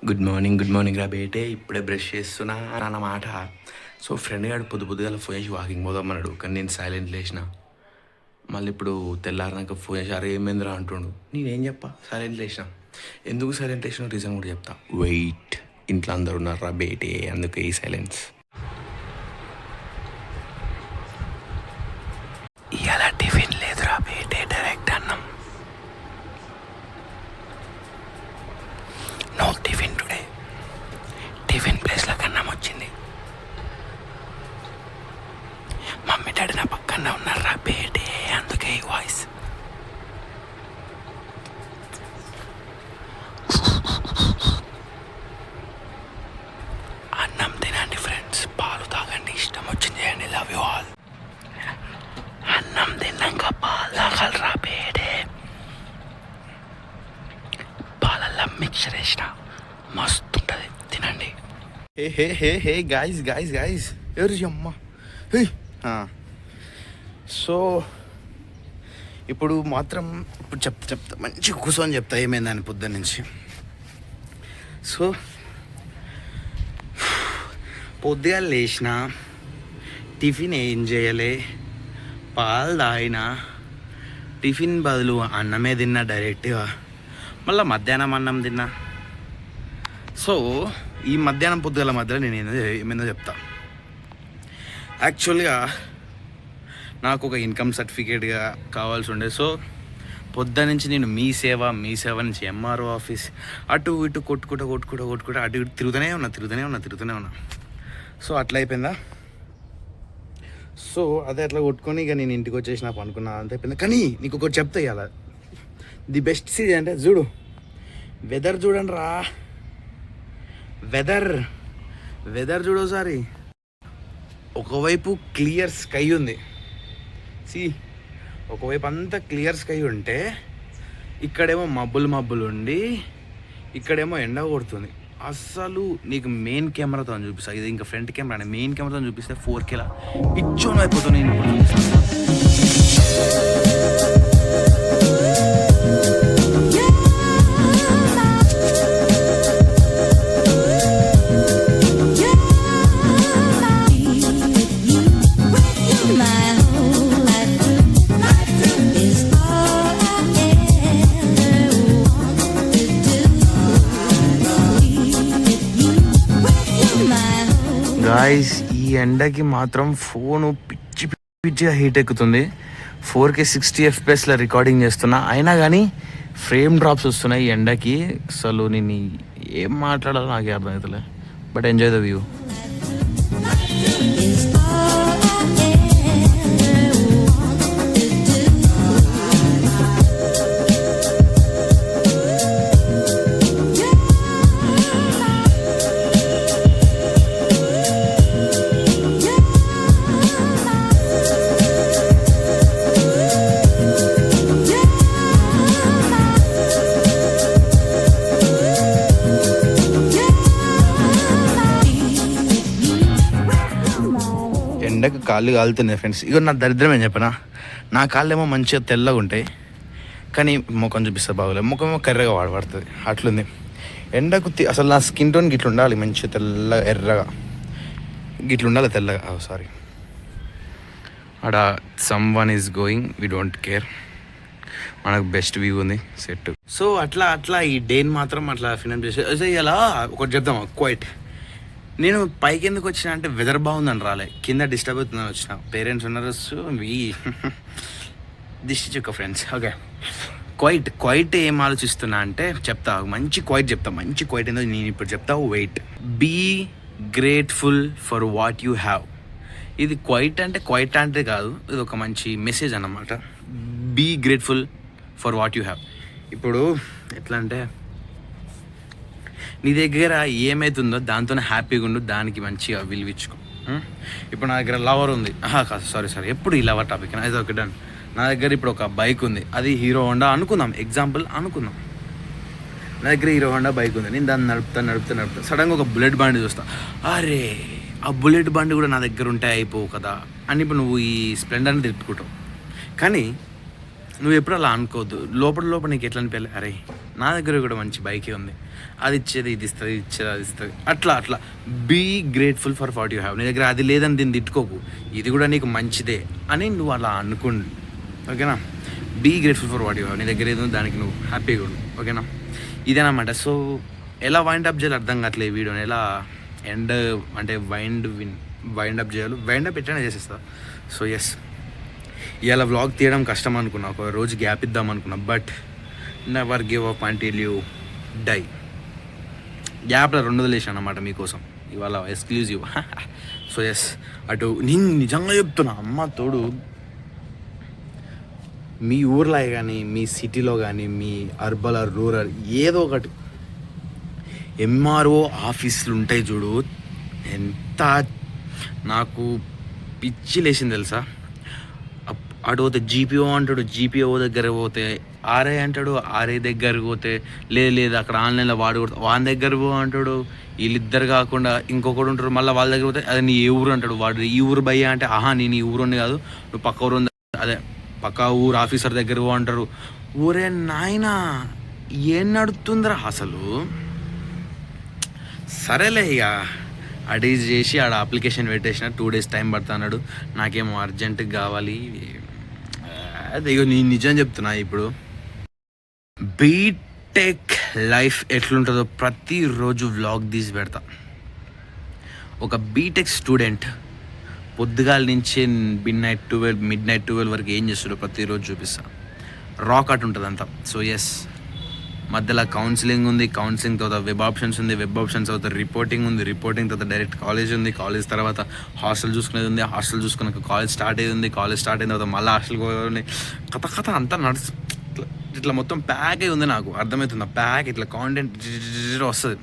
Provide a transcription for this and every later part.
Good morning రా బేటే. ఇప్పుడే brush చేస్తున్నా అన్నమాట. సో ఫ్రెండ్ గారు పొద్దుగాల ఫోన్ చేసి వాకింగ్ పోదామన్నాడు, కానీ నేను సైలెంట్ లేచిన. మళ్ళీ ఇప్పుడు తెల్లారినాక ఫోన్ చేసి అరే ఏమైందిరా అంటుండు. నేనేం చెప్పా, సైలెంట్ లేచిన. ఎందుకు సైలెంట్ లేచిన రీజన్ కూడా చెప్తా. వెయిట్, ఇంట్లో అందరు ఉన్నారా బేటే, అందుకే ఈ సైలెన్స్. ఇలా టిఫిన్ లేదురా బేటే, డైరెక్ట్ అన్నం. No tiffin today. టిఫిన్ ప్లేస్లో అన్నం వచ్చింది. మమ్మీ డాడీ నా పక్కన ఉన్నారా బేటే, అందుకే ఈ వాయిస్. అన్నం తినండి ఫ్రెండ్స్, పాలు తాగండి, ఇష్టం వచ్చింది చేయండి. Love you all. అన్నం తిన్నాక పాలు తాగాలరా బేటే. పాలల్లో మిక్చర్ వేసిన మస్తు ఉంటుంది, తినండి. హే హే హే హే గాయస్ ఎవరు అమ్మ. సో ఇప్పుడు మాత్రం చెప్తా మంచి కూర్చొని చెప్తా ఏమైందని పొద్దున్న నుంచి. సో పొద్దుగా లేచిన, టిఫిన్ ఏం చేయలే, పాలు తాగిన, టిఫిన్ బదులు అన్నమే తిన్నా డైరెక్ట్గా. మళ్ళీ మధ్యాహ్నం అన్నం తిన్నా. సో ఈ మధ్యాహ్నం పొద్దుగల మధ్యలో నేను ఏమైందో చెప్తా. యాక్చువల్గా నాకు ఒక ఇన్కమ్ సర్టిఫికేట్గా కావాల్సి ఉండే. సో పొద్దు నుంచి నేను మీ సేవ నుంచి ఎంఆర్ఓ ఆఫీస్ అటు ఇటు కొట్టుకుంటా అటు ఇటు తిరుగుతూనే ఉన్నా. సో అట్లా అయిపోయిందా. సో అదే అట్లా కొట్టుకొని ఇక నేను ఇంటికి వచ్చేసి నాకు అనుకున్నా, అంత అయిపోయింది. కానీ నీకు ఒకటి చెప్తా ఇవాళ, ది బెస్ట్ సీజన్ అంటే చూడు, వెదర్ చూడండి రా. వెదర్ చూడు ఒకసారి. ఒకవైపు క్లియర్ స్కై ఉంది, ఒకవైపు అంతా క్లియర్ స్కై ఉంటే ఇక్కడేమో మబ్బులు ఉండి ఇక్కడేమో ఎండ కొడుతుంది. అస్సలు నీకు మెయిన్ కెమెరాతో చూపిస్తా, ఇది ఇంకా ఫ్రంట్ కెమెరా, మెయిన్ కెమెరాతో చూపిస్తే 4Kలా పిచ్చోన్ అయిపోతుంది. నేను ఇప్పుడు చూపిస్తాను. గాయస్ ఈ ఎండకి మాత్రం ఫోను పిచ్చిగా హీట్ ఎక్కుతుంది. 4K 60 FPS రికార్డింగ్ చేస్తున్నా, అయినా కానీ ఫ్రేమ్ డ్రాప్స్ వస్తున్నాయి ఈ ఎండకి. అసలు నేను ఏం మాట్లాడాలో నాకే అర్థమవుతలే. But enjoy the view. ఎండకు కాళ్ళు కాలుతున్నాయి ఫ్రెండ్స్. ఇక నా దరిద్రం ఏం చెప్పనా, నా కాళ్ళు ఏమో మంచిగా తెల్లగా ఉంటాయి, కానీ ముఖం చూపిస్తే బాగోలేదు. ముఖం ఏమో కర్రగా వాడబడుతుంది, అట్లుంది. ఎండకు అసలు నా స్కిన్ టోన్ గిట్ల ఉండాలి, మంచిగా తెల్లగా ఎర్రగా గిట్ల ఉండాలి, తెల్లగా. సారీ, అక్కడ some one is going, we don't care, మనకు బెస్ట్ వ్యూ ఉంది సెట్. సో అట్లా ఈ డేని మాత్రం అట్లా ఫినిష్ చేసి ఇలా ఒకటి చెప్దాం. క్వైట్ నేను పైకి ఎందుకు వచ్చిన అంటే వెదర్ బాగుందని రాలే, కింద డిస్టర్బ్ అవుతుందని వచ్చిన. పేరెంట్స్ ఉన్నారు, దిష్టి చుక్క ఫ్రెండ్స్. ఓకే, క్వైట్ ఏం ఆలోచిస్తున్నా అంటే చెప్తా, మంచి క్వైట్ ఏందో నేను ఇప్పుడు చెప్తా. Wait. Be grateful for what you have. ఇది క్వైట్ అంటే కాదు, ఇది ఒక మంచి మెసేజ్ అన్నమాట. Be grateful for what you have. ఇప్పుడు ఎట్లా అంటే, నీ దగ్గర ఏమైతుందో దాంతోనే హ్యాపీగా ఉండు, దానికి మంచిగా విలువించుకో. ఇప్పుడు నా దగ్గర లవర్ ఉంది, కాదు సారీ ఎప్పుడు ఈ లవర్ టాపిక్ అది ఒక డన్. నా దగ్గర ఇప్పుడు ఒక బైక్ ఉంది, అది హీరో హోండా అనుకుందాం, ఎగ్జాంపుల్ అనుకుందాం. నా దగ్గర హీరో హోండా బైక్ ఉంది, నేను దాన్ని నడుపుతా సడన్గా ఒక బుల్లెట్ బండి చూస్తా, అరే ఆ బుల్లెట్ బండి కూడా నా దగ్గర ఉంటే అయిపోవు కదా అని ఇప్పుడు నువ్వు ఈ స్ప్లెండర్ని తిట్టుకుంటావు. కానీ నువ్వు ఎప్పుడు అలా అనుకోవద్దు. లోపల నీకు ఎట్లా అనిపించాలి, అరే నా దగ్గర కూడా మంచి బైకే ఉంది, అది ఇచ్చేది ఇది ఇస్తుంది, ఇది ఇచ్చేది అది ఇస్తుంది, అట్లా అట్లా. Be grateful for what you have. నీ దగ్గర అది లేదని దీన్ని తిట్టుకోకు, ఇది కూడా నీకు మంచిదే అని నువ్వు అలా అనుకోండి, ఓకేనా. Be grateful for what you have. నీ దగ్గర ఏదో దానికి నువ్వు హ్యాపీగా ఉండు, ఓకేనా. ఇదేనమాట. సో ఎలా వైండ్ అప్ చేయాలి అర్థం కావట్లేదు వీడియోని, ఎలా ఎండ్ అంటే వైండ్ అప్ చేయాలి. వైండ్ అప్ ఎట్లయినా చేసేస్తా. సో ఎస్, ఇలా వ్లాగ్ తీయడం కష్టం అనుకున్నా, ఒక రోజు గ్యాప్ ఇద్దాం అనుకున్నా, but never give up until you die. గ్యాప్లో 2 వదిలేసాను అన్నమాట మీకోసం ఇవాళ ఎక్స్క్లూజివ్. సో ఎస్, అటు నేను నిజంగా చెప్తున్నా, అమ్మ తోడు, మీ ఊర్లో కానీ మీ సిటీలో కానీ మీ అర్బన్ ఆర్ రూరల్ ఏదో ఒకటి ఎంఆర్ఓ ఆఫీసులు ఉంటాయి చూడు, ఎంత నాకు పిచ్చి లేచింది తెలుసా. అటు పోతే జీపీఓ అంటాడు, జీపీఓ దగ్గర పోతే ఆర్ఐ అంటాడు, ఆర్ఐ దగ్గరకు పోతే లేదు అక్కడ ఆన్లైన్లో వాడి దగ్గర పో అంటాడు. వీళ్ళిద్దరు కాకుండా ఇంకొకడు ఉంటాడు, మళ్ళీ వాళ్ళ దగ్గర పోతే అదే నీ ఏ ఊరు అంటాడు, వాడు ఈ ఊరు భయ్యా అంటే ఆహా నేను ఈ ఊరు కాదు, నువ్వు పక్క ఊరు అదే పక్క ఊరు ఆఫీసర్ దగ్గర పో అంటారు. ఊరే నాయనా ఏం నడుతుందిరా అసలు. సరేలే ఇక అడీజ్ చేసి ఆడ అప్లికేషన్ పెట్టేసిన, 2 days టైం పడుతా అన్నాడు. నాకేమో అర్జెంటుగా కావాలి. అదే ఇక నేను నిజం చెప్తున్నా, ఇప్పుడు బీటెక్ లైఫ్ ఎట్లుంటుందో ప్రతిరోజు వ్లాగ్ తీసి పెడతా. ఒక బీటెక్ స్టూడెంట్ పొద్దుగాల నుంచి మిడ్ నైట్ 12 వరకు ఏం చేస్తాడో ప్రతిరోజు చూపిస్తా. రాక్ అట్ ఉంటుంది అంతా. సో ఎస్, మధ్యలో కౌన్సిలింగ్ ఉంది, కౌన్సిలింగ్ తర్వాత వెబ్ ఆప్షన్స్ ఉంది, వెబ్ ఆప్షన్స్ తర్వాత రిపోర్టింగ్ ఉంది, రిపోర్టింగ్ తర్వాత డైరెక్ట్ కాలేజ్ ఉంది, కాలేజ్ తర్వాత హాస్టల్ చూసుకునేది ఉంది, హాస్టల్ చూసుకున్నాక కాలేజ్ స్టార్ట్ అయ్యింది ఉంది, కాలేజ్ స్టార్ట్ అయిన తర్వాత మళ్ళీ హాస్టల్కి పోయి కథ అంతా ఇట్లా మొత్తం ప్యాక్ అయి ఉంది. నాకు అర్థమవుతుంది, ఆ ప్యాక్ ఇట్లా కాంటెంట్ వస్తుంది.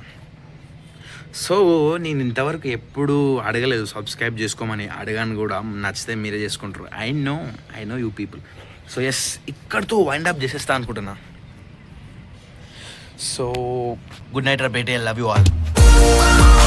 సో నేను ఇంతవరకు ఎప్పుడు అడగలేదు సబ్స్క్రైబ్ చేసుకోమని, అడగాను కూడా, నచ్చితే మీరే చేసుకుంటారు. I know you people. So yes, ఇక్కడితో వైండ్ అప్ చేసేస్తా అనుకుంటున్నా. So good night, Rabete. I love you all.